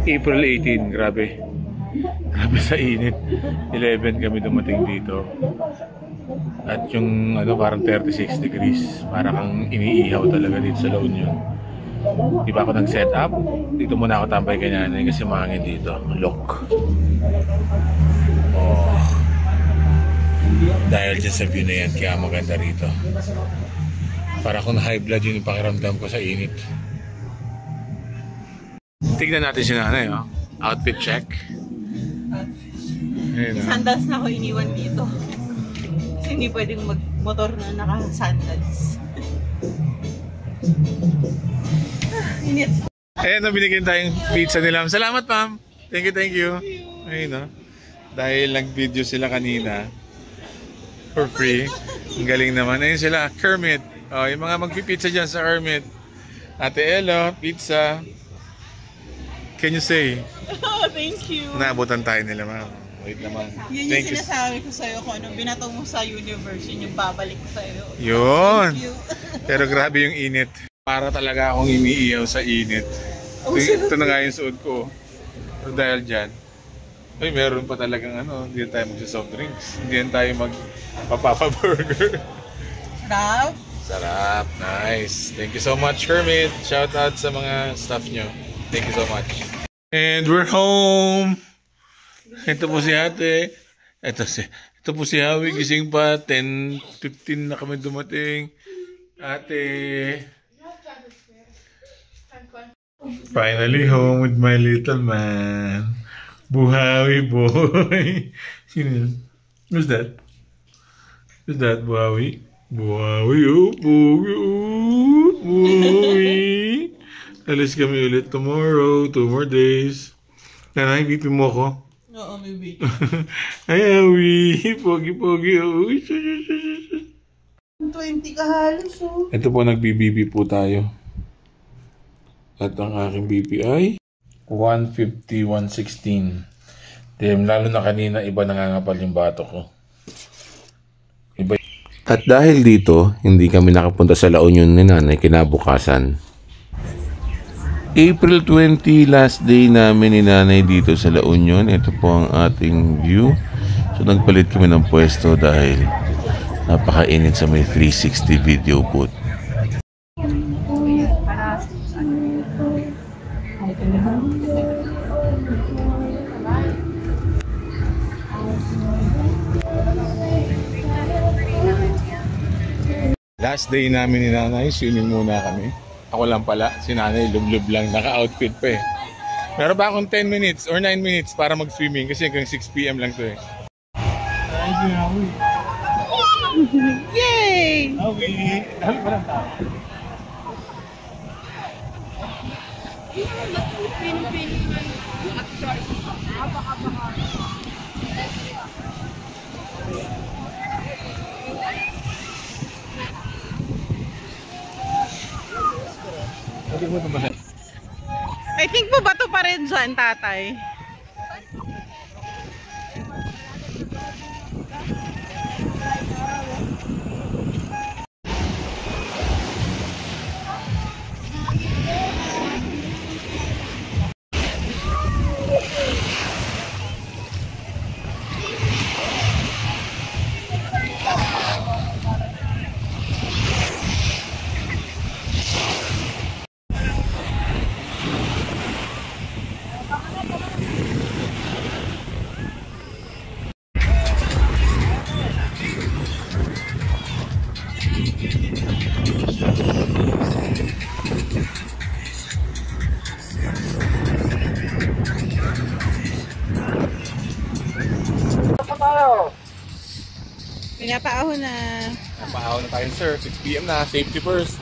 April 18, grabe. Grabe sa init. 11 kami dumating dito. At yung ano, parang 36 degrees. Parang kang iniihaw talaga dito sa La Union. Di ba ako nag-set up? Dito muna ako tambay kay nanay kasi mahangin dito. Look. Oh. Dahil dyan sa view na yan, kaya maganda rito. Para kung high blood yun yung pakiramdam ko sa init. Tignan natin si nanay, oh. Outfit check. Ayun, sandals na ako iniwan dito. Kasi hindi pwedeng mag-motor na naka-sandals. Init. Ayun, binigyan tayong pizza nila. Salamat, ma'am. Thank you, thank you. Ayun, no? Dahil nag-video sila kanina for free. Ang galing naman. Ayun sila, Kermit. Oh, yung mga magpipizza dyan sa Kermit. Ate Elo, pizza. Can you say? Oh, thank you. Naabutan tayo nila, ma'am. Wait naman. Yun yung sinasabi ko sa'yo kung anong binato mo sa universe, yun yung babalik ko sa'yo. Yun. Pero grabe yung init. Para talaga akong iniiyaw sa init. Ito na nga yung suot ko. Pero dahil dyan, ay meron pa talagang ano, hindi tayo magsa-soft drinks. Hindi tayo magpapapa-burger. Sarap. Sarap. Nice. Thank you so much, Kermit. Shout out sa mga staff nyo. Thank you so much. And we're home. Ito po si ate. Ito po si Howie. Gising pa. 10:15 na kami dumating. Ate. Finally home with my little man. Buhawi boy. Sino yun? Who's that? Who's that, Buhawi? Buhawi, oh. Buhawi. Alis kami ulit tomorrow. 2 more days. Nanay, BP mo ko? Oo, maybe. Ay, Howie. Pogi-pogi, oh. 20 ka halos, oh. Ito po, nagbi-BP po tayo. At ang aking BP ay 150, 116. Lalo na kanina, iba nangangapal yung bato ko. Iba. At dahil dito, hindi kami nakapunta sa La Union ni nanay kinabukasan. April 20, last day namin ni nanay dito sa La Union. Ito po ang ating view. So nagpalit kami ng pwesto dahil napakainit sa may 360 video booth. Last day namin ni nanay, swimming muna kami. Ako lang pala, si nanay lublub lang, naka-outfit pa eh. Meron pa akong 10 minutes or 9 minutes para mag-swimming kasi hanggang 6 PM lang to eh. Ay, si Howie. Yay! Howie! Howie pa lang tao. I think bato pa rin dyan, tatay. Pinapaahon na. Napahaw na tayo, sir. 6 PM na. Safety first.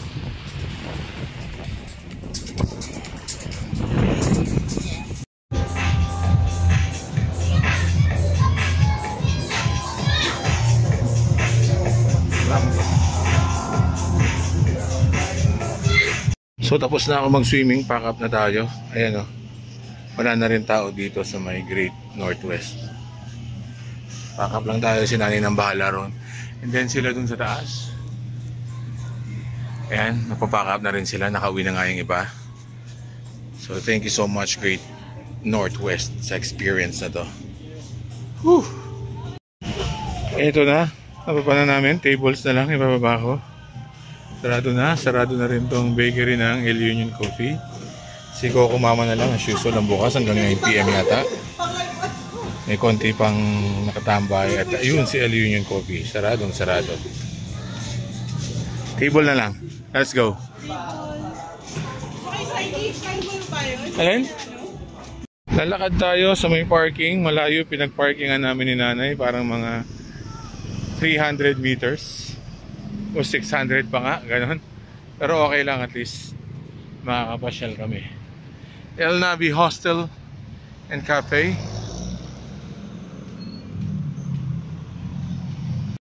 So tapos na ako mag-swimming. Pack up na tayo. Ayan o. Wala na rin tao dito sa may Great Northwest. Pack up lang tayo, si nanay ng bahala ron. And then sila dun sa taas. Ayan, napapack up na rin sila. Nakauwi na nga yung iba. So So thank you so much, Great Northwest, sa experience na to. Whew. Ito na, napapa na namin, tables na lang, ibababa ko. Sarado na rin tong bakery ng El Union Coffee. Si Coco Mama na lang, as usual, ang bukas hanggang 9 PM yata. May konti pang nakatambay at ayun si El Union Coffee, sarado. Table na lang, let's go. Alin? Lalakad tayo sa may parking, malayo, pinag-parkingan namin ni nanay, parang mga 300 meters o 600 pa nga, ganon. Pero okay lang, at least makakapasyal kami. El Navi Hostel and Cafe.